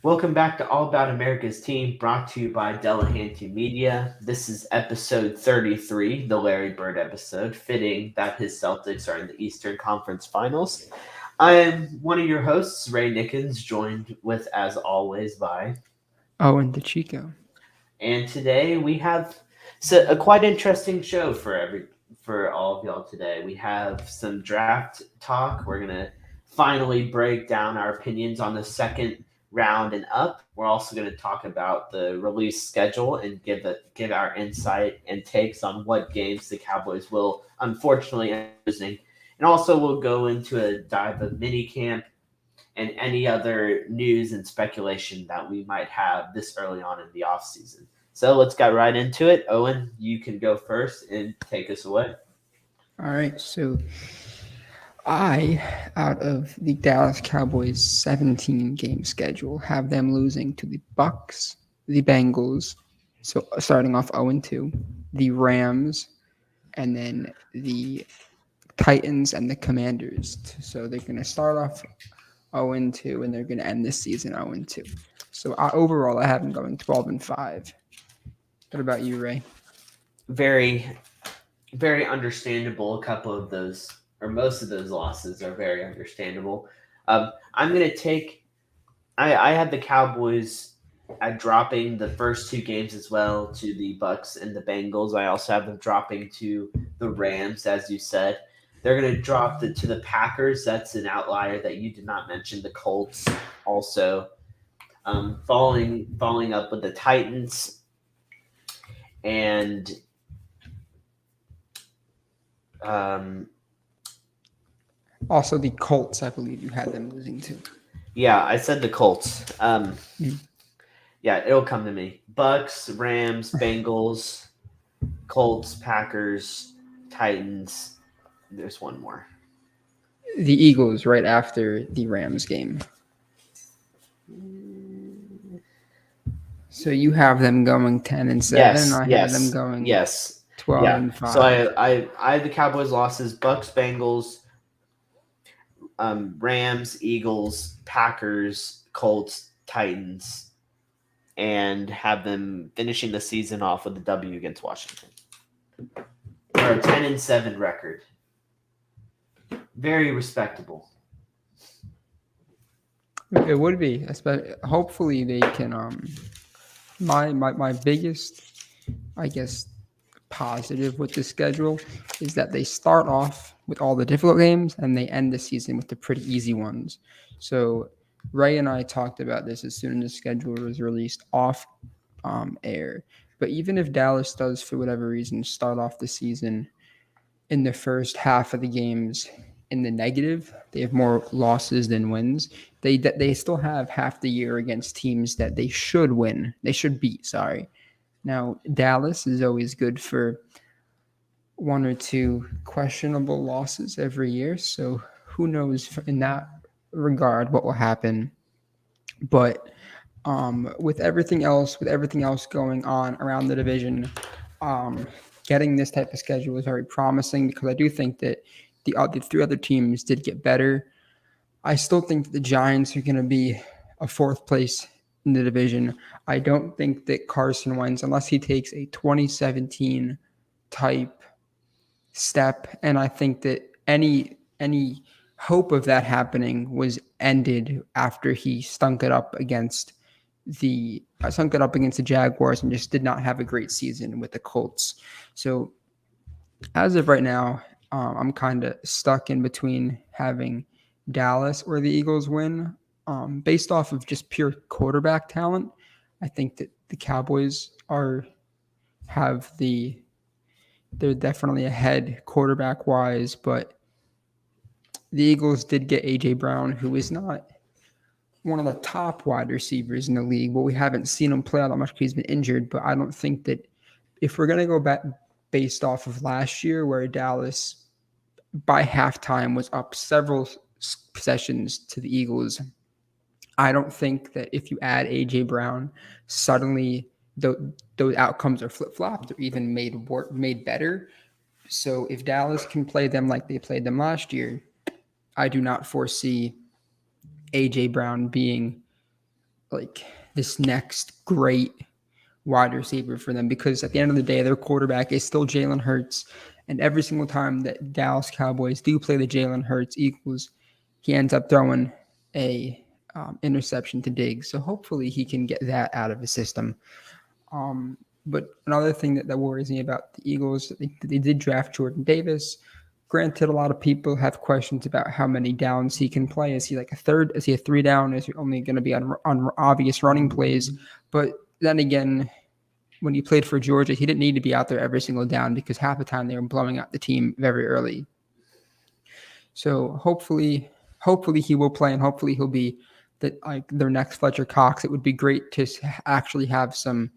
Welcome back to All About America's Team, brought to you by Delahanty Media. This is episode 33, the Larry Bird episode, fitting that his Celtics are in the Eastern Conference Finals. I am one of your hosts, Ray Nickens, joined with, as always, by Owen DeChico. And today we have a quite interesting show for all of y'all today. We have some draft talk. We're gonna finally break down our opinions on the second round and up. We're also gonna talk about the release schedule and give our insight and takes on what games the Cowboys will unfortunately end up losing. And also we'll go into a dive of mini camp and any other news and speculation that we might have this early on in the off season. So let's get right into it. Owen, you can go first and take us away. All right, so out of the Dallas Cowboys 17 game schedule, have them losing to the Bucks, the Bengals, so starting off 0-2, the Rams, and then the Titans and the Commanders. So they're going to start off 0-2, and they're going to end this season 0-2. So overall, I have them going 12-5. What about you, Ray? Very, very understandable. A couple of those, or most of those losses are very understandable. I'm going to take, I had the Cowboys at dropping the first two games as well to the Bucks and the Bengals. I also have them dropping to the Rams, as you said. They're going to drop to the Packers. That's an outlier that you did not mention. The Colts also falling up with the Titans and Also, the Colts, I believe you had them losing to. yeah, I said the Colts. Mm. Yeah, it'll come to me. Bucks, Rams, Bengals, Colts, Packers, Titans. There's one more. The Eagles right after the Rams game. So you have them going 10-7, and Yes, I have them yes, going yes. 12 Yeah. and So 5. I had the Cowboys losses: Bucks, Bengals, Rams, Eagles, Packers, Colts, Titans, and have them finishing the season off with a W against Washington. Or a 10-7 record. Very respectable. It would be, especially, hopefully they can. My biggest, I guess, positive with the schedule is that they start off with all the difficult games and they end the season with the pretty easy ones. So Ray and I talked about this as soon as the schedule was released off air. But even if Dallas does, for whatever reason, start off the season in the first half of the games in the negative, they have more losses than wins. They still have half the year against teams that they should win. They should beat. Sorry. Now Dallas is always good for one or two questionable losses every year. So who knows in that regard what will happen. But with everything else going on around the division, getting this type of schedule is very promising because I do think that the three other teams did get better. I still think that the Giants are going to be a fourth place in the division. I don't think that Carson Wentz, unless he takes a 2017 type step, and I think that any hope of that happening was ended after he stunk it up against the Jaguars and just did not have a great season with the Colts. So as of right now, I'm kind of stuck in between having Dallas or the Eagles win. Based off of just pure quarterback talent, I think that the Cowboys have they're definitely ahead quarterback wise, but the Eagles did get AJ Brown, who is not one of the top wide receivers in the league. Well, we haven't seen him play all that much because he's been injured, but I don't think that if we're gonna go back based off of last year, where Dallas by halftime was up several possessions to the Eagles, I don't think that if you add AJ Brown, suddenly those outcomes are flip flopped or even made better. So if Dallas can play them like they played them last year, I do not foresee AJ Brown being like this next great wide receiver for them, because at the end of the day, their quarterback is still Jalen Hurts. And every single time that Dallas Cowboys do play the Jalen Hurts Eagles, he ends up throwing a interception to Diggs. So hopefully he can get that out of his system. But another thing that worries me about the Eagles, they did draft Jordan Davis. Granted, a lot of people have questions about how many downs he can play. Is he like a third? Is he a three down? Is he only going to be on obvious running plays? But then again, when he played for Georgia, he didn't need to be out there every single down because half the time they were blowing out the team very early. So hopefully he will play, and hopefully he'll be their next Fletcher Cox. It would be great to actually have some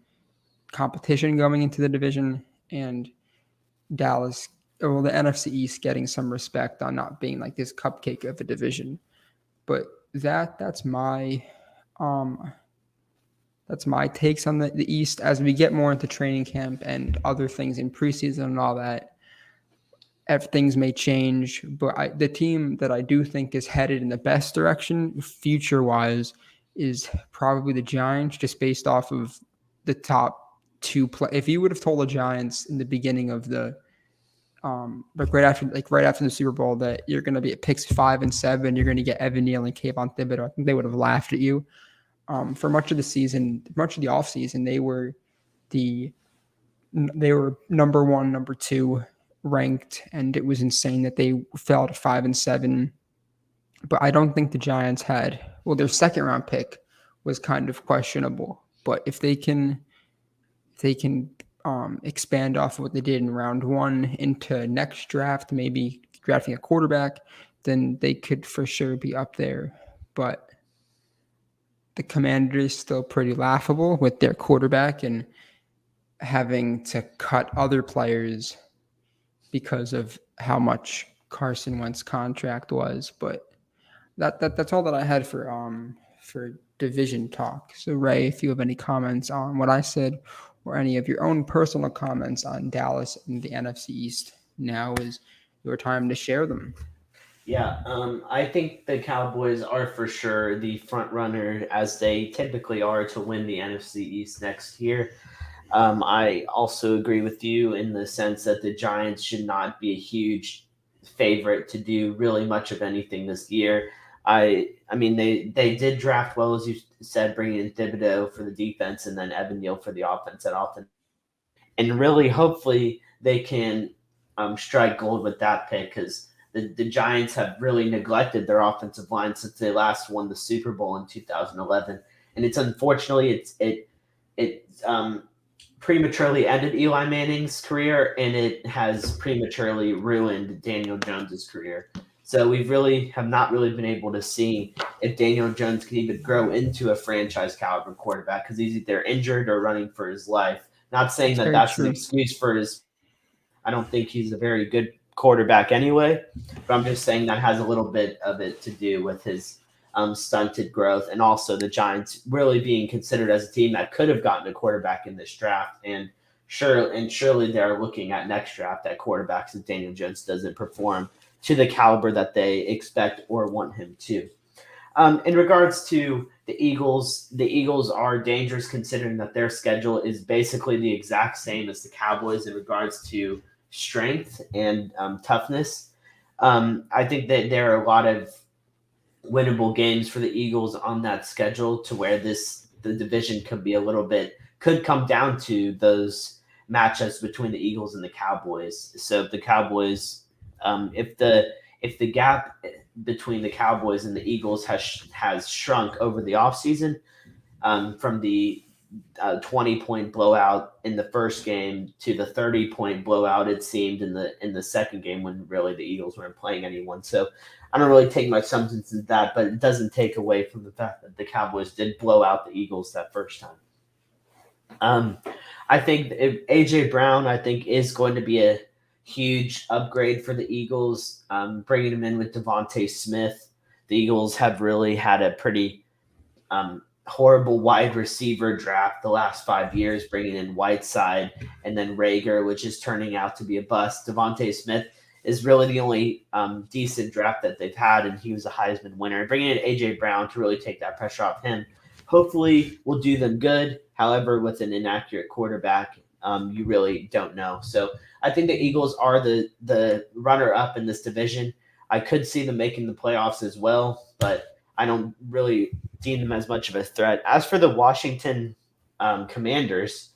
competition going into the division, and Dallas, or the NFC East, getting some respect on not being like this cupcake of a division. But that's my takes on the East. As we get more into training camp and other things in preseason and all that, things may change. But the team that I do think is headed in the best direction future-wise is probably the Giants, just based off of the top two play. If you would have told the Giants in the beginning of the right after the Super Bowl that you're going to be at picks 5 and 7, you're going to get Evan Neal and Kayvon Thibodeau, I think they would have laughed at you. For much of the season, much of the offseason, they were number 1, number 2 ranked, and it was insane that they fell to 5 and 7. But I don't think the Giants their second round pick was kind of questionable. But if they can expand off of what they did in round 1 into next draft, maybe drafting a quarterback, then they could for sure be up there. But the Commanders is still pretty laughable with their quarterback and having to cut other players because of how much Carson Wentz's contract was. But that's all that I had for division talk. So Ray, if you have any comments on what I said or any of your own personal comments on Dallas and the NFC East, now is your time to share them. Yeah, I think the Cowboys are for sure the front runner, as they typically are, to win the NFC East next year. I also agree with you in the sense that the Giants should not be a huge favorite to do really much of anything this year. I mean, they did draft well, as you said, bringing in Thibodeau for the defense and then Evan Neal for the offense at offense. And really, hopefully, they can strike gold with that pick, because the Giants have really neglected their offensive line since they last won the Super Bowl in 2011. And it's unfortunately, it prematurely ended Eli Manning's career, and it has prematurely ruined Daniel Jones's career. So we really have not really been able to see if Daniel Jones can even grow into a franchise caliber quarterback, because he's either injured or running for his life. Not saying that that's an excuse for his. I don't think he's a very good quarterback anyway, but I'm just saying that has a little bit of it to do with his stunted growth, and also the Giants really being considered as a team that could have gotten a quarterback in this draft, and surely they're looking at next draft at quarterbacks if Daniel Jones doesn't perform to the caliber that they expect or want him to. In regards to the Eagles are dangerous considering that their schedule is basically the exact same as the Cowboys in regards to strength and toughness. I think that there are a lot of winnable games for the Eagles on that schedule, to where the division could come down to those matchups between the Eagles and the Cowboys. So if the Cowboys, if the gap between the Cowboys and the Eagles has shrunk over the offseason, from the 20-point blowout in the first game to the 30-point blowout it seemed in the second game, when really the Eagles weren't playing anyone. So I don't really take much substance in that, but it doesn't take away from the fact that the Cowboys did blow out the Eagles that first time. I think AJ Brown, is going to be a huge upgrade for the Eagles. Bringing him in with Devontae Smith, the Eagles have really had a pretty horrible wide receiver draft the last 5 years, bringing in Whiteside and then Rager, which is turning out to be a bust. Devontae Smith is really the only decent draft that they've had, and he was a Heisman winner. Bringing in AJ Brown to really take that pressure off him, hopefully, will do them good. However, with an inaccurate quarterback, you really don't know. So I think the Eagles are the runner up in this division. I could see them making the playoffs as well, but I don't really deem them as much of a threat. As for the Washington Commanders,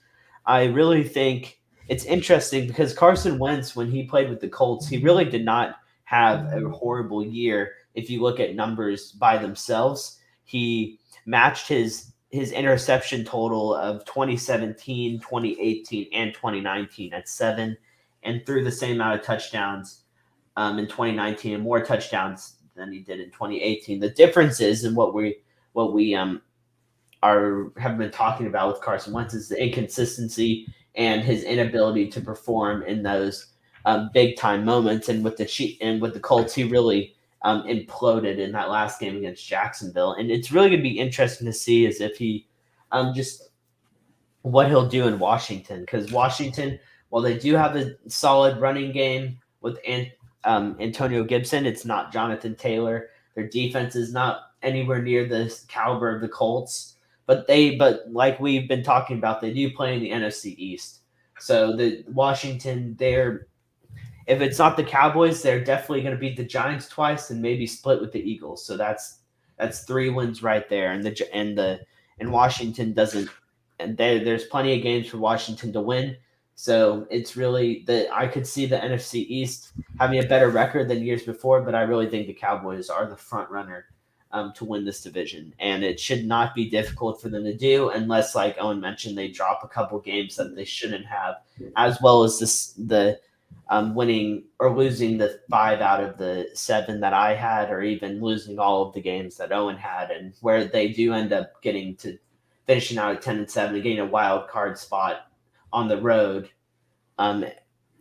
I really think it's interesting because Carson Wentz, when he played with the Colts, he really did not have a horrible year. If you look at numbers by themselves, he matched his interception total of 2017, 2018, and 2019 at 7, and threw the same amount of touchdowns in 2019 and more touchdowns than he did in 2018. The difference is in what we are have been talking about with Carson Wentz is the inconsistency and his inability to perform in those big time moments. And with the Colts, he really imploded in that last game against Jacksonville. And it's really going to be interesting to see is if he just what he'll do in Washington, because Washington, while they do have a solid running game with Antonio Gibson, it's not Jonathan Taylor. Their defense is not anywhere near the caliber of the Colts, but like we've been talking about, they do play in the NFC East. So the Washington, they're if it's not the Cowboys, they're definitely going to beat the Giants twice and maybe split with the Eagles. So that's 3 wins right there, and Washington doesn't, and there's plenty of games for Washington to win. So it's really I could see the NFC East having a better record than years before, but I really think the Cowboys are the front runner to win this division, and it should not be difficult for them to do unless, like Owen mentioned, they drop a couple games that they shouldn't have, as well as the winning or losing the 5 out of the 7 that I had, or even losing all of the games that Owen had, and where they do end up getting to finishing out at 10-7 and getting a wild card spot on the road, um,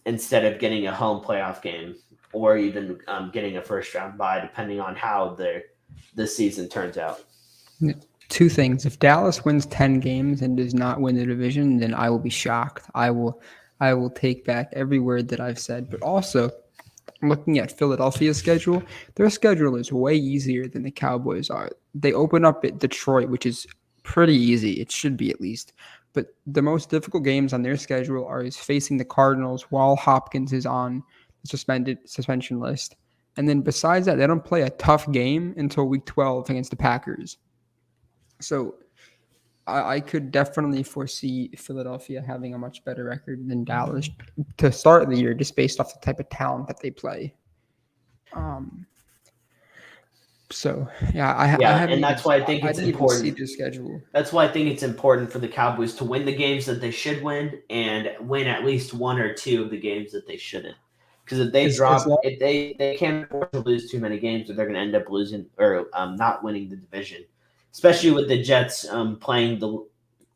instead of getting a home playoff game or even getting a first round bye, depending on how the season turns out. Two things. If Dallas wins 10 games and does not win the division, then I will be shocked. I will take back every word that I've said. But also, looking at Philadelphia's schedule, their schedule is way easier than the Cowboys are. They open up at Detroit, which is pretty easy. It should be at least. But the most difficult games on their schedule is facing the Cardinals while Hopkins is on the suspension list. And then besides that, they don't play a tough game until week 12 against the Packers. So I could definitely foresee Philadelphia having a much better record than Dallas to start the year, just based off the type of talent that they play. So yeah, I haven't. And that's why I think it's didn't even see important. the schedule. That's why I think it's important for the Cowboys to win the games that they should win and win at least 1 or 2 of the games that they shouldn't. Because if they if they can't afford to lose too many games, or they're going to end up losing or not winning the division. Especially with the Jets playing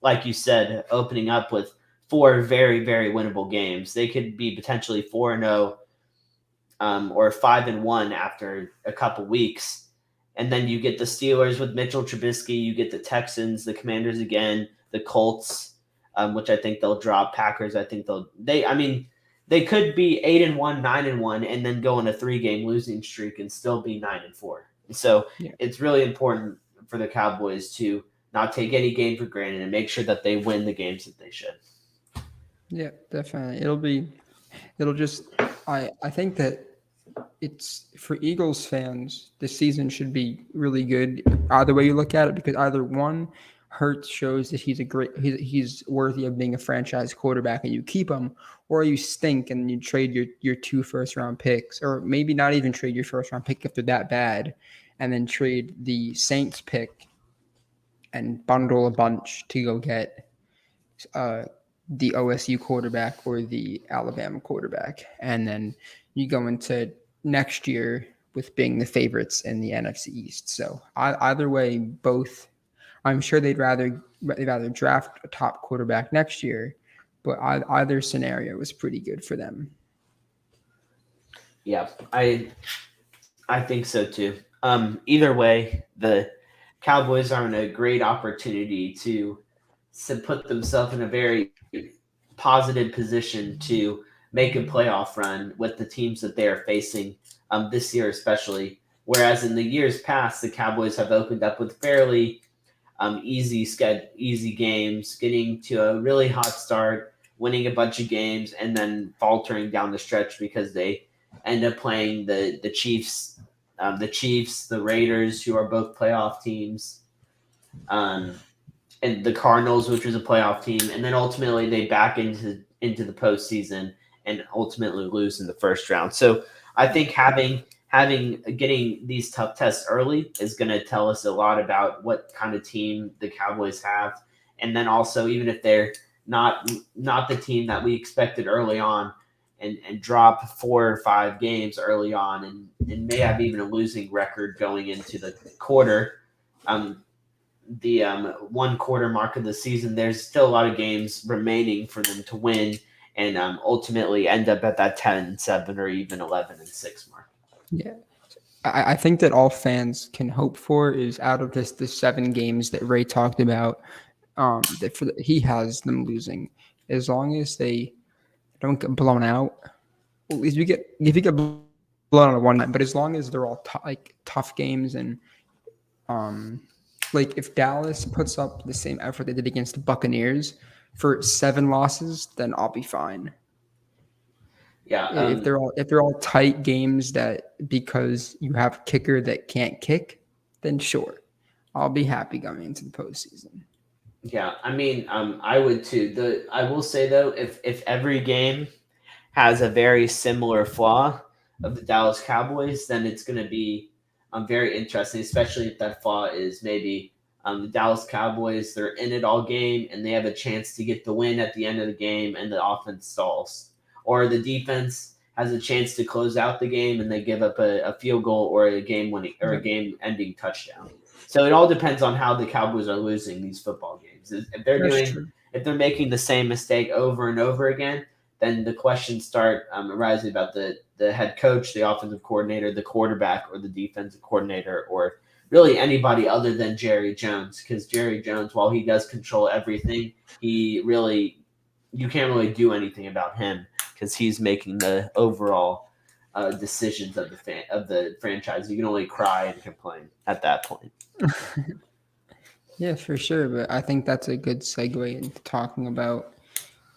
like you said, opening up with 4 very, very winnable games. They could be potentially 4-0 or 5-1 after a couple weeks. And then you get the Steelers with Mitchell Trubisky. You get the Texans, the Commanders again, the Colts, which I think they'll drop. Packers, I think they could be 8-1, 9-1, and then go on a 3-game losing streak and still be 9-4. So It's really important for the Cowboys to not take any game for granted and make sure that they win the games that they should. Yeah, definitely. I think that it's for Eagles fans, this season should be really good either way you look at it, because either one, Hurts shows that he's worthy of being a franchise quarterback and you keep him, or you stink and you trade your 2 first-round picks, or maybe not even trade your first-round pick if they're that bad, and then trade the Saints pick and bundle a bunch to go get the OSU quarterback or the Alabama quarterback. And then you go into next year with being the favorites in the NFC East. So either way, both, I'm sure they'd rather draft a top quarterback next year, but either scenario was pretty good for them. Yeah, I think so too. Either way, the Cowboys are in a great opportunity to put themselves in a very positive position to make a playoff run with the teams that they are facing this year, especially. Whereas in the years past, the Cowboys have opened up with fairly easy games, getting to a really hot start, winning a bunch of games, and then faltering down the stretch because they end up playing the Chiefs, the Raiders, who are both playoff teams, um, and the Cardinals, which was a playoff team, and then ultimately they back into the postseason and ultimately lose in the first round. So I think having getting these tough tests early is going to tell us a lot about what kind of team the Cowboys have, and then also even if they're not the team that we expected early on, and drop 4 or 5 games early on, and may have even a losing record going into the quarter. The 1 quarter mark of the season, there's still a lot of games remaining for them to win and ultimately end up at that 10-7 or even 11-6 mark. Yeah. I think that all fans can hope for is out of the 7 games that Ray talked about, he has them losing. As long as they don't get blown out, at least if you get blown out at one time, but as long as they're all tough games and like if Dallas puts up the same effort they did against the Buccaneers for 7 losses, then I'll be fine. Yeah, if they're all tight games that because you have a kicker that can't kick, then sure, I'll be happy going into the postseason. Yeah, I mean, I would too. I will say though, if every game has a very similar flaw of the Dallas Cowboys, then it's going to be very interesting, especially if that flaw is maybe the Dallas Cowboys, they're in it all game and they have a chance to get the win at the end of the game and the offense stalls. Or the defense has a chance to close out the game and they give up a field goal or a game winning or a game ending touchdown. So it all depends on how the Cowboys are losing these football games. If they're making the same mistake over and over again, then the questions start arising about the head coach, the offensive coordinator, the quarterback, or the defensive coordinator, or really anybody other than Jerry Jones. Because Jerry Jones, while he does control everything, you can't really do anything about him because he's making the overall decisions of the franchise. You can only cry and complain at that point. Yeah, for sure. But I think that's a good segue into talking about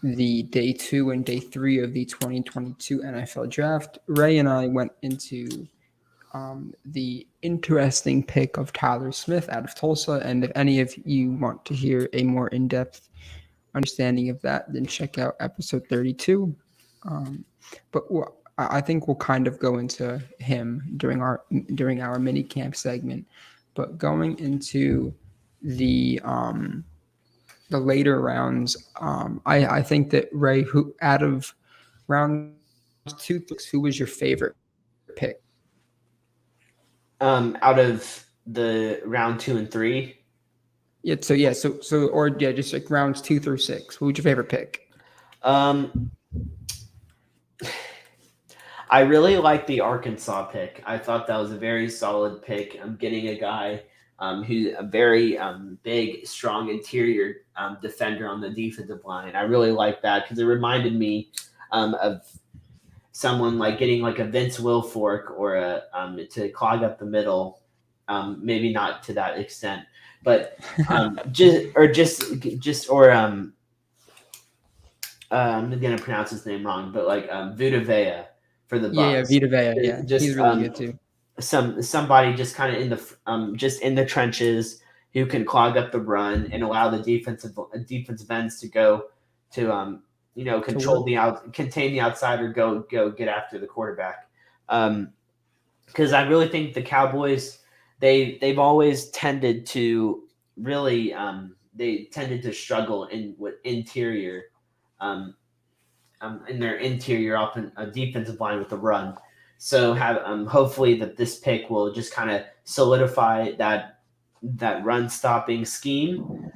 the day 2 and day 3 of the 2022 NFL draft. Ray and I went into the interesting pick of Tyler Smith out of Tulsa. And if any of you want to hear a more in-depth understanding of that, then check out episode 32. But I think we'll kind of go into him during our mini camp segment. But going into the later rounds, I think that Ray, who out of rounds 2 through 6, who was your favorite pick? Out of the round 2 and 3. Just like rounds 2 through 6. Who was your favorite pick? I really like the Arkansas pick. I thought that was a very solid pick. I'm getting a guy who's a very big, strong interior defender on the defensive line. I really like that because it reminded me of someone like getting like a Vince Wilfork or to clog up the middle. Maybe not to that extent, but I'm gonna pronounce his name wrong, but like Vita Vea for the Bucs. Yeah, Vita Vea. Yeah, he's really good too. Somebody just kind of in the just in the trenches who can clog up the run and allow the defensive ends to go to contain the outside or go get after the quarterback. Because I really think the Cowboys they've always tended to really struggle with interior in their interior defensive line with the run. So hopefully that this pick will just kind of solidify that run stopping scheme.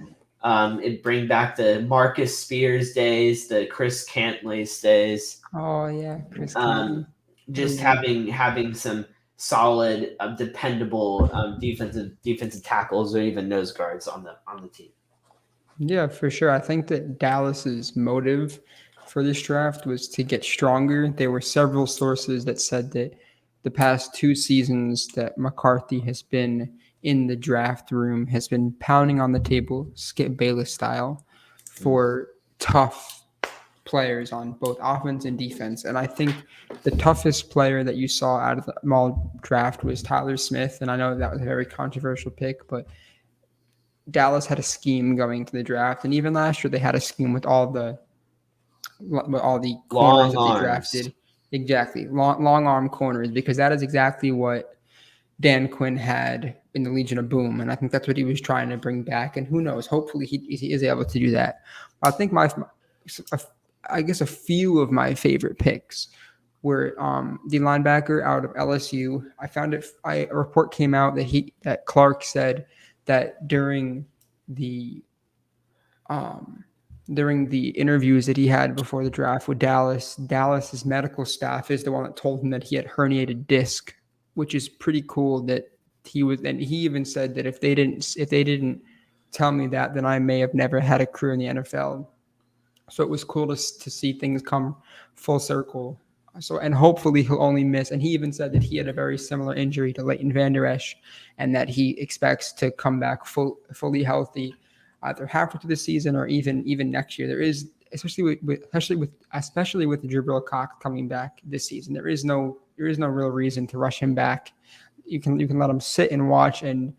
It bring back the Marcus Spears days, the Chris Cantley days. Oh yeah, Chris Cantley. Just having some solid, dependable defensive tackles or even nose guards on the team. Yeah, for sure. I think that Dallas's motive for this draft was to get stronger. There were several sources that said that the past 2 seasons that McCarthy has been in the draft room has been pounding on the table, Skip Bayless style, for tough players on both offense and defense. And I think the toughest player that you saw out of the mall draft was Tyler Smith. And I know that was a very controversial pick, but Dallas had a scheme going to the draft. And even last year, they had a scheme with all the corners Long that they arms. drafted. Exactly. Long arm corners, because that is exactly what Dan Quinn had in the Legion of Boom. And I think that's what he was trying to bring back. And who knows? Hopefully he is able to do that. I think I guess a few of my favorite picks were the linebacker out of LSU. I found a report came out that Clark said that the during the interviews that he had before the draft with Dallas's medical staff is the one that told him that he had herniated disc, which is pretty cool that he was. And he even said that if they didn't tell me that, then I may have never had a career in the NFL. So it was cool to see things come full circle. So, and hopefully he'll only miss. And he even said that he had a very similar injury to Leighton Vander Esch, and that he expects to come back fully healthy, either halfway through the season or even next year. There is, especially with Jabril Cox coming back this season, there is no real reason to rush him back. You can let him sit and watch. And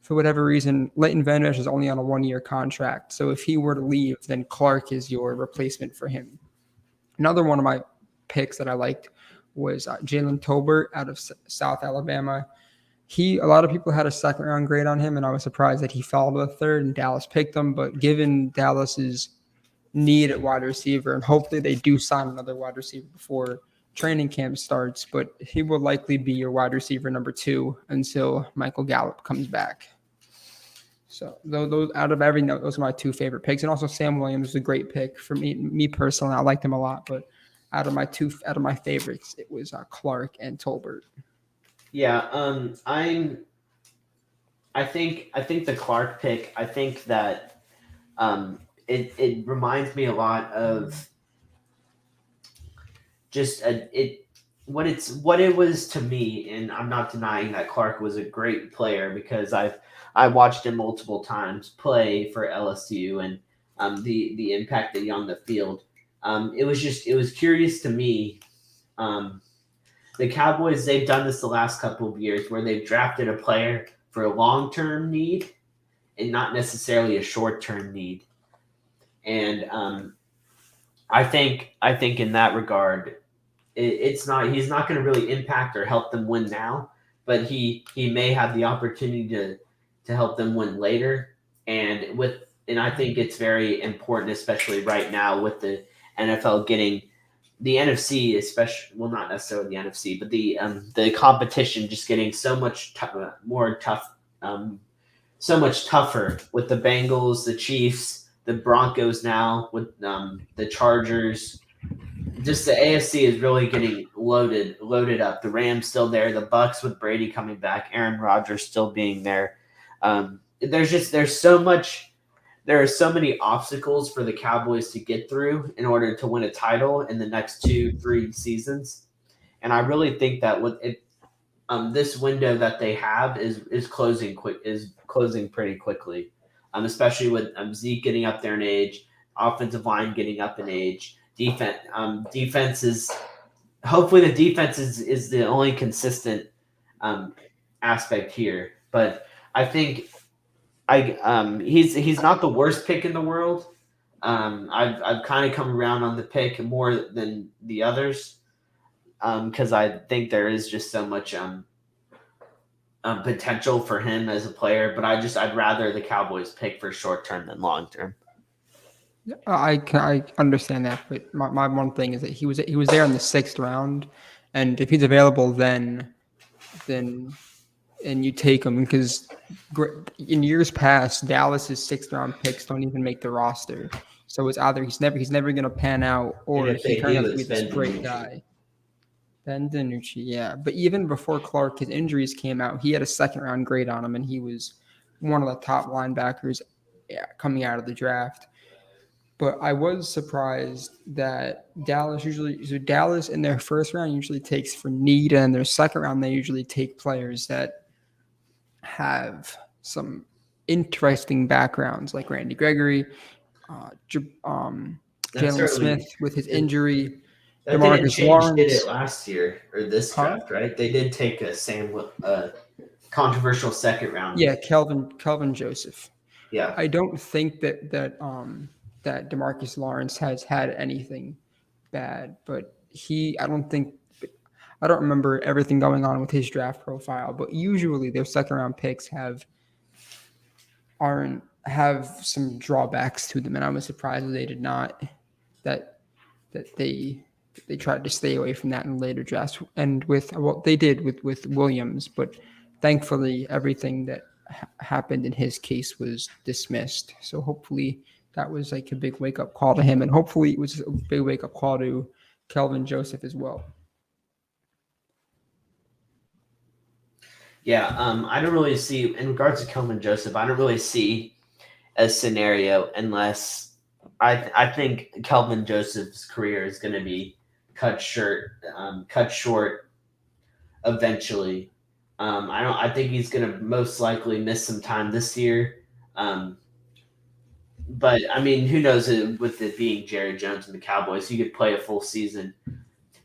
for whatever reason, Leighton Vander Esch is only on a 1-year contract. So if he were to leave, then Clark is your replacement for him. Another one of my picks that I liked was Jalen Tolbert out of South Alabama. A lot of people had a 2nd-round grade on him, and I was surprised that he fell to the 3rd and Dallas picked him. But given Dallas's need at wide receiver, and hopefully they do sign another wide receiver before training camp starts, but he will likely be your wide receiver number 2 until Michael Gallup comes back. So those out of every note, those are my 2 favorite picks. And also Sam Williams is a great pick for me personally. I liked him a lot, but out of my favorites, it was Clark and Tolbert. Yeah, I think the Clark pick. I think that it reminds me a lot of just what it was to me. And I'm not denying that Clark was a great player, because I watched him multiple times play for LSU, and the impact that he on the field. It was curious to me. The Cowboys, they've done this the last couple of years, where they've drafted a player for a long-term need and not necessarily a short-term need. And I think in that regard, he's not going to really impact or help them win now, but he may have the opportunity to help them win later. And I think it's very important, especially right now with the NFL getting the NFC, especially, well, not necessarily the NFC, but the competition just getting so much more tough, so much tougher with the Bengals, the Chiefs, the Broncos now with the Chargers. Just the AFC is really getting loaded up. The Rams still there, the Bucks with Brady coming back, Aaron Rodgers still being there. There are so many obstacles for the Cowboys to get through in order to win a title in the next 2-3 seasons. And I really think that this window that they have is closing pretty quickly, especially with Zeke getting up there in age, offensive line getting up in age, defense is hopefully the defense is the only consistent aspect here. But I think he's not the worst pick in the world. I've kind of come around on the pick more than the others, because I think there is just so much potential for him as a player. But I'd rather the Cowboys pick for short term than long term. I understand that, but my one thing is that he was there in the 6th round, and if he's available, then and you take him, because in years past, Dallas's 6th round picks don't even make the roster. So it's either he's never going to pan out, or he turns out to be this great guy. Ben DiNucci, yeah. But even before Clark, his injuries came out, he had a 2nd-round grade on him, and he was one of the top linebackers coming out of the draft. but I was surprised that Dallas in their first round usually takes for need, and in their second round they usually take players that have some interesting backgrounds, like Randy Gregory, That's Jalen Smith certainly with his it, injury, that didn't Demarcus change, did Lawrence, it, last year or this huh? draft, right? They did take a controversial second round. Yeah, Kelvin Joseph. Yeah, I don't think that Demarcus Lawrence has had anything bad, but I don't remember everything going on with his draft profile, but usually their second round picks aren't have some drawbacks to them, and I was surprised that they did not that that they tried to stay away from that in later drafts, and with what they did with Williams, but thankfully everything that happened in his case was dismissed. So hopefully that was like a big wake up call to him, and hopefully it was a big wake up call to Kelvin Joseph as well. yeah. I don't really see, in regards to Kelvin Joseph, I don't really see a scenario unless I think Kelvin Joseph's career is going to be cut short eventually. I think he's going to most likely miss some time this year. Um, but I mean, who knows? With it being Jerry Jones and the Cowboys, he could play a full season.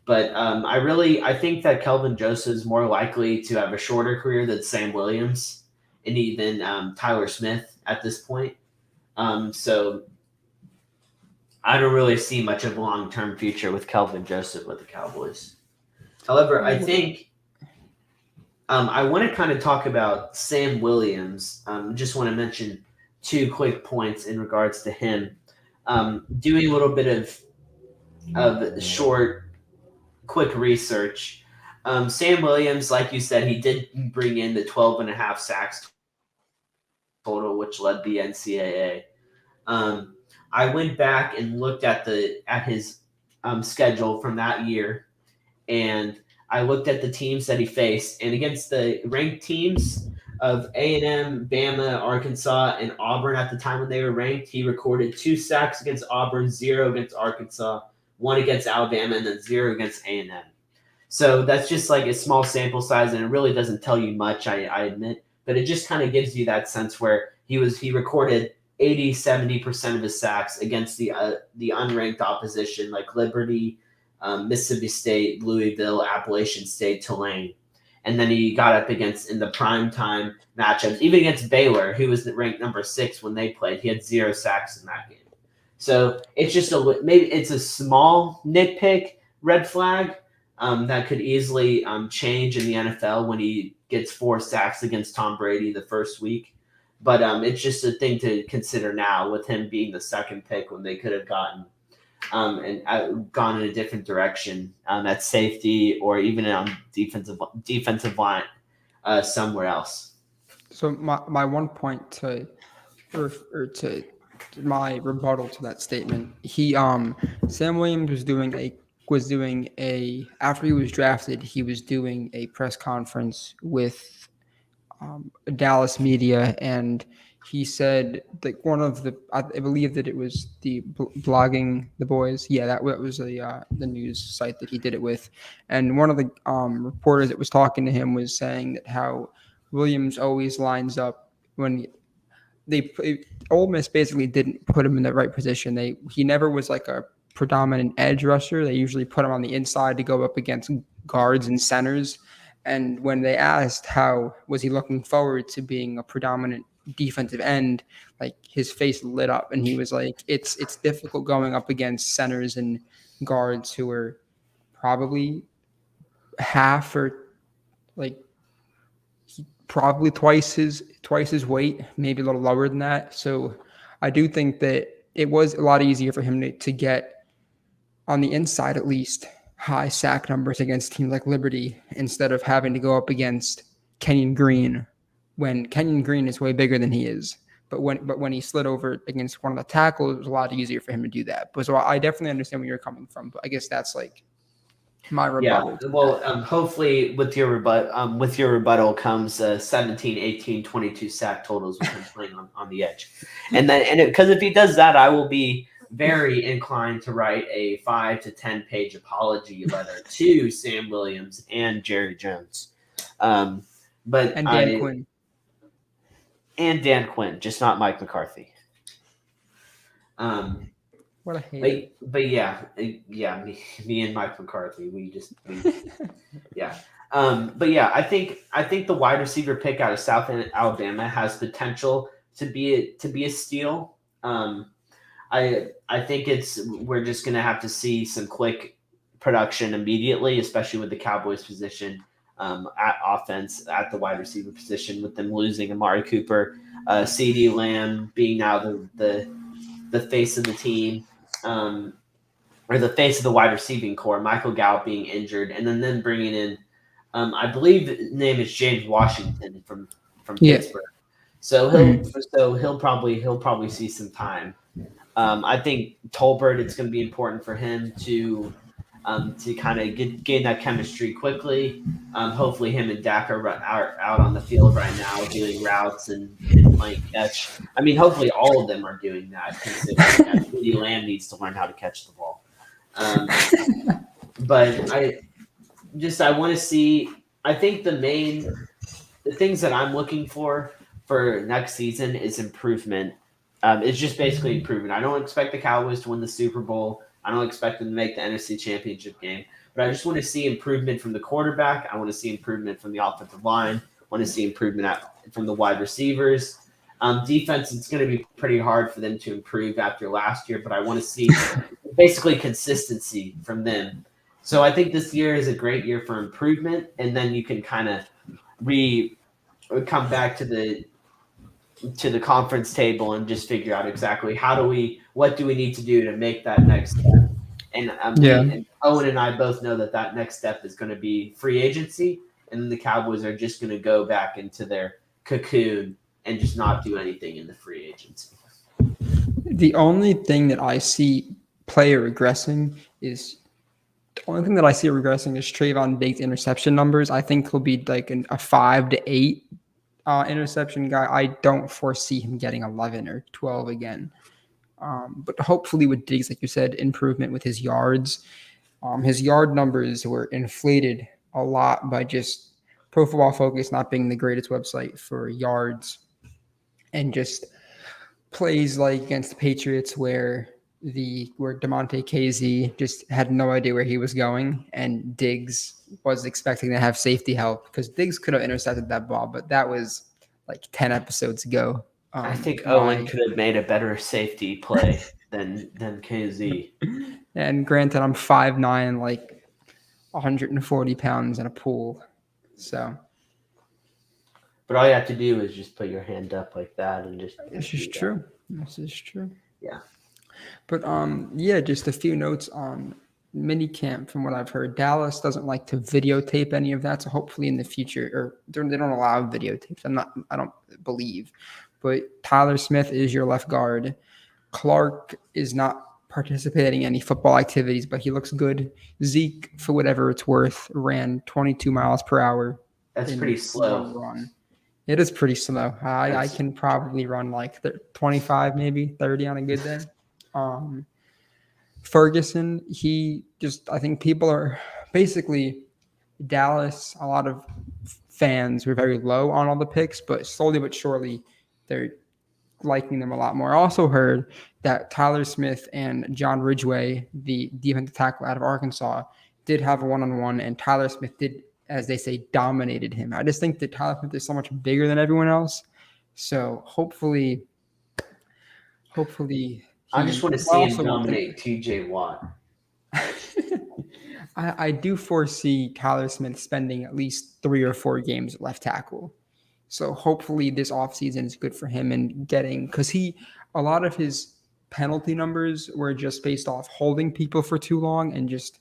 But I think that Kelvin Joseph is more likely to have a shorter career than Sam Williams and even Tyler Smith at this point. So I don't really see much of a long term future with Kelvin Joseph with the Cowboys. However, I think I want to kind of talk about Sam Williams. Just want to mention two quick points in regards to him. Doing a little bit of short, quick research. Sam Williams, like you said, he did bring in the 12 and a half sacks total, which led the NCAA. I went back and looked at his schedule from that year, and I looked at the teams that he faced, and against the ranked teams of A&M, Bama, Arkansas, and Auburn at the time when they were ranked, he recorded 2 sacks against Auburn, 0 against Arkansas, 1 against Alabama, and then 0 against A&M. So that's just like a small sample size, and it really doesn't tell you much, I admit, but it just kind of gives you that sense where he recorded 80-70% of his sacks against the unranked opposition like Liberty, Mississippi State, Louisville, Appalachian State, Tulane. And then he got up against, in the prime time matchups, even against Baylor, who was ranked number 6 when they played. He had 0 sacks in that game. So it's just maybe it's a small nitpick, red flag that could easily change in the NFL when he gets 4 sacks against Tom Brady the first week. But it's just a thing to consider now with him being the second pick when they could have gotten and gone in a different direction at safety or even on defensive line somewhere else. So my one point to my rebuttal to that statement, Sam Williams was doing a after he was drafted, he was doing a press conference with Dallas media, and he said like one of the I believe that it was the blogging the boys, yeah, that was the news site that he did it with, and one of the reporters that was talking to him was saying that how Williams always lines up when Ole Miss basically didn't put him in the right position. He never was like a predominant edge rusher. They usually put him on the inside to go up against guards and centers. And when they asked how was he looking forward to being a predominant defensive end, like his face lit up, and he was like, "It's difficult going up against centers and guards who are probably half or like probably twice his weight, maybe a little lower than that." So I do think that it was a lot easier for him to get on the inside at least high sack numbers against teams like Liberty instead of having to go up against Kenyon Green when Kenyon Green is way bigger than he is. But when he slid over against one of the tackles, it was a lot easier for him to do that. But so I definitely understand where you're coming from. But I guess that's like my rebuttal. Yeah, well, hopefully with your rebuttal comes 17, 18, 22 sack totals with him playing on the edge. And because if he does that, I will be very inclined to write a 5 to 10 page apology letter to Sam Williams and Jerry Jones. But And Dan Quinn. And Dan Quinn, just not Mike McCarthy. What a hater. But yeah, me and Mike McCarthy, yeah. But yeah, I think the wide receiver pick out of South Alabama has potential to be a steal. I think we're just gonna have to see some quick production immediately, especially with the Cowboys position at offense at the wide receiver position, with them losing Amari Cooper, CeeDee Lamb being now the face of the team, or the face of the wide receiving core, Michael Gallup being injured, and then bringing in, I believe his name is James Washington from Pittsburgh. So he'll probably see some time. I think Tolbert, it's going to be important for him to kind of gain that chemistry quickly. Hopefully, him and Dak are out on the field right now doing routes and playing catch. I mean, hopefully, all of them are doing that, considering that CeeDee Lamb needs to learn how to catch the ball. But I want to see. I think the things that I'm looking for next season is improvement. It's just basically improvement. I don't expect the Cowboys to win the Super Bowl. I don't expect them to make the NFC Championship game. But I just want to see improvement from the quarterback. I want to see improvement from the offensive line. I want to see improvement from the wide receivers. Defense, it's going to be pretty hard for them to improve after last year, but I want to see basically consistency from them. So I think this year is a great year for improvement, and then you can kind of come back to the conference table and just figure out exactly what do we need to do to make that next step. And and Owen and I both know that next step is going to be free agency, and then the Cowboys are just going to go back into their cocoon and just not do anything in the free agency. The only thing that I see regressing is Trayvon Diggs' interception numbers. I think he'll be like a 5 to 8 interception guy. I don't foresee him getting 11 or 12 again. But hopefully with Diggs, like you said, improvement with his yards. His yard numbers were inflated a lot by just Pro Football Focus not being the greatest website for yards, and just plays like against the Patriots where Delahanty KZ just had no idea where he was going, and Diggs was expecting to have safety help because Diggs could have intercepted that ball, but that was like 10 episodes ago. I think Owen could have made a better safety play than KZ. And granted, I'm 5'9", like 140 pounds in a pool. So. But all you have to do is just put your hand up like that and just. This is true. This is true. Yeah. But just a few notes on minicamp from what I've heard. Dallas doesn't like to videotape any of that, so hopefully in the future, or they don't allow videotapes. I don't believe. But Tyler Smith is your left guard. Clark is not participating in any football activities, but he looks good. Zeke, for whatever it's worth, ran 22 miles per hour. That's pretty slow. Run. It is pretty slow. I can probably run like 25, maybe 30 on a good day. Ferguson, I think people are basically Dallas. A lot of fans were very low on all the picks, but slowly but surely they're liking them a lot more. I also heard that Tyler Smith and John Ridgeway, the defensive tackle out of Arkansas, did have a one-on-one, and Tyler Smith did, as they say, dominated him. I just think that Tyler Smith is so much bigger than everyone else. So hopefully I just want to see him dominate TJ Watt. I do foresee Tyler Smith spending at least 3 or 4 games at left tackle. So hopefully this offseason is good for him and because a lot of his penalty numbers were just based off holding people for too long and just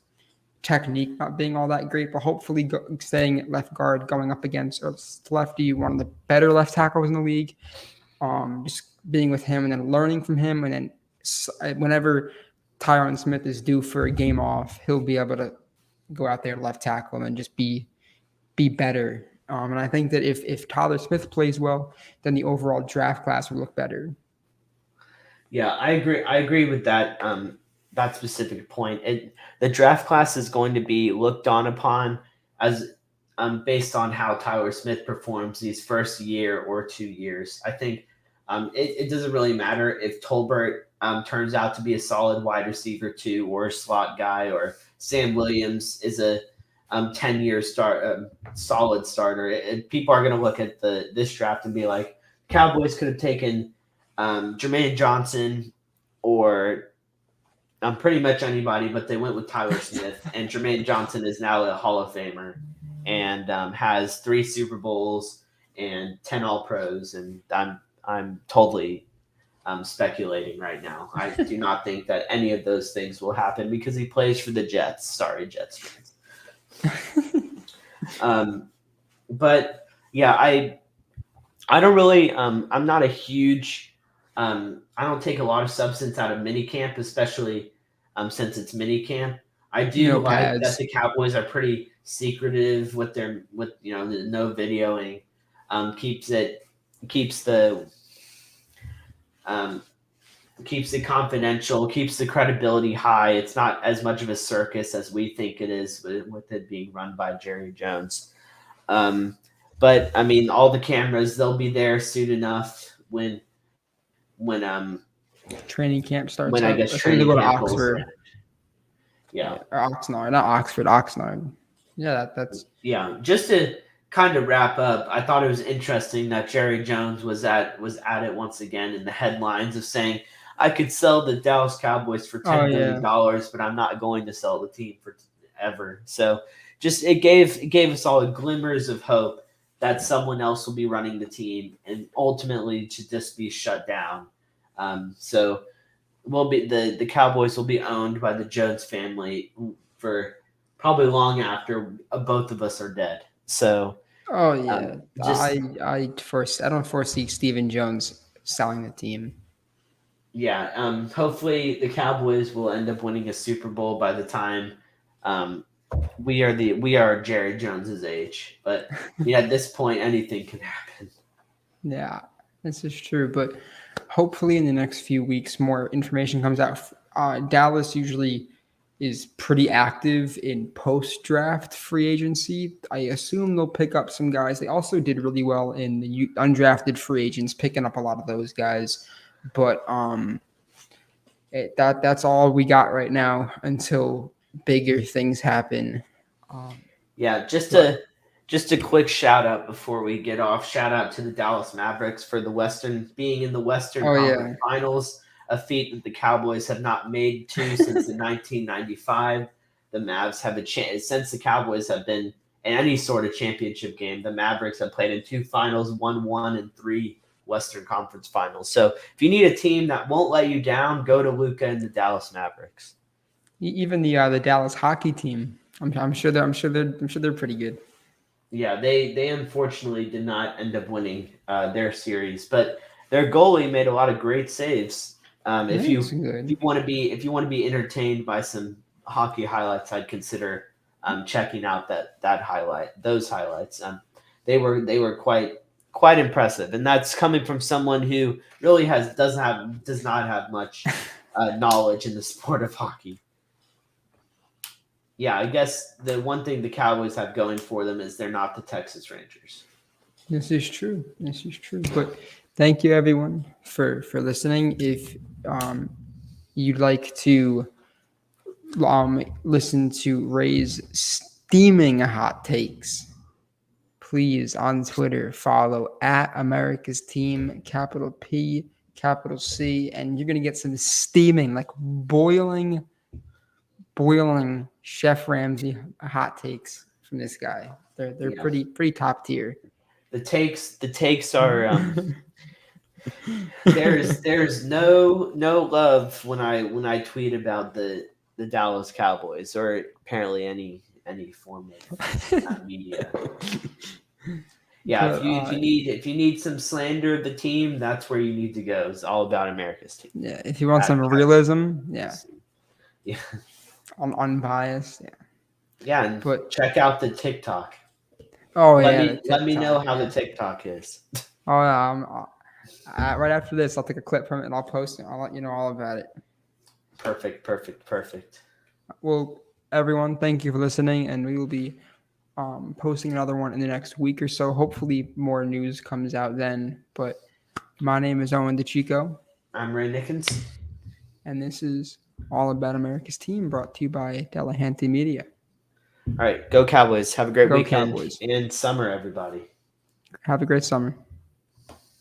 technique not being all that great, but hopefully staying at left guard, going up against lefty, one of the better left tackles in the league, just being with him and then learning from him. And then whenever Tyron Smith is due for a game off, he'll be able to go out there left tackle and just be better. And I think that if Tyler Smith plays well, then the overall draft class will look better. Yeah, I agree. I agree with that. That specific point. The draft class is going to be looked on upon as based on how Tyler Smith performs these first year or 2 years. I think it doesn't really matter if Tolbert turns out to be a solid wide receiver too, or a slot guy, or Sam Williams is a 10-year solid starter. People are going to look at this draft and be like, Cowboys could have taken Jermaine Johnson or pretty much anybody, but they went with Tyler Smith, and Jermaine Johnson is now a Hall of Famer and has 3 Super Bowls and 10 All Pros, and I'm totally speculating right now. I do not think that any of those things will happen because he plays for the Jets. Sorry, Jets fans. But yeah, I don't really. I'm not a huge. I don't take a lot of substance out of minicamp, especially since it's minicamp. I do No like that pads. the Cowboys are pretty secretive with the no videoing. Keeps it keeps the um, keeps it confidential, keeps the credibility high. It's not as much of a circus as we think it is with it being run by Jerry Jones. Um, but I mean, all the cameras they'll be there soon enough when Training camp when starts I up. guess I think they training go to camp rolls Oxford. in. Yeah, Yeah, or Oxnard, not Oxford, Oxnard. Yeah, that's yeah. Just to kind of wrap up, I thought it was interesting that Jerry Jones was at it once again in the headlines of saying, "I could sell the Dallas Cowboys for oh $10 billion, but I'm not going to sell the team for ever." So just it gave us all glimmers of hope that someone else will be running the team and ultimately to just be shut down. So will be the Cowboys will be owned by the Jones family for probably long after both of us are dead. So oh yeah. just I don't foresee Stephen Jones selling the team. yeah, hopefully the Cowboys will end up winning a Super Bowl by the time um, we are Jerry Jones's age. But yeah, at this point, anything can happen. Yeah, this is true. But hopefully, in the next few weeks, more information comes out. Dallas usually is pretty active in post draft free agency. I assume they'll pick up some guys. They also did really well in the undrafted free agents, picking up a lot of those guys. But that's all we got right now until bigger things happen. Um, Yeah, just but a just a quick shout out before we get off. Shout out to the Dallas Mavericks for the Western being in the Western oh Conference yeah, Finals, a feat that the Cowboys have not made to since in 1995. The Mavs have a chance since the Cowboys have been in any sort of championship game. The Mavericks have played in 2 finals, won one, and 3 Western Conference Finals. So if you need a team that won't let you down, go to Luca and the Dallas Mavericks. even the Dallas hockey team. I'm sure they're pretty good. Yeah, they unfortunately did not end up winning their series, but their goalie made a lot of great saves. If That's you if you good. want to be if you want to be entertained by some hockey highlights, I'd consider checking out those highlights. They were quite impressive, and that's coming from someone who really does not have much knowledge in the sport of hockey. Yeah, I guess the one thing the Cowboys have going for them is they're not the Texas Rangers. This is true. This is true. But thank you everyone for listening. If you'd like to listen to Ray's steaming hot takes, please on Twitter follow at America's Team, capital P, capital C, and you're gonna get some steaming, like boiling Chef Ramsay hot takes from this guy. They're Yeah, pretty top tier. the takes are there's no love when I tweet about the Dallas Cowboys or apparently any form of media. Yeah, But if you need some slander of the team, that's where you need to go. It's all about America's team. yeah, if you want At some realism, yeah, Yeah, unbiased, yeah. yeah, and But check out the TikTok. oh Let yeah, the me let me know TikTok, how the yeah. TikTok is. Oh, Right after this, I'll take a clip from it and I'll post it. I'll let you know all about it. Perfect. Well, everyone, thank you for listening, and we will be posting another one in the next week or so. Hopefully, more news comes out then. But my name is Owen DeChico. I'm Ray Nickens. And this is All About America's Team, brought to you by Delahanty Media. All right, go Cowboys. Have a great Go weekend Cowboys. and summer, everybody. Have a great summer.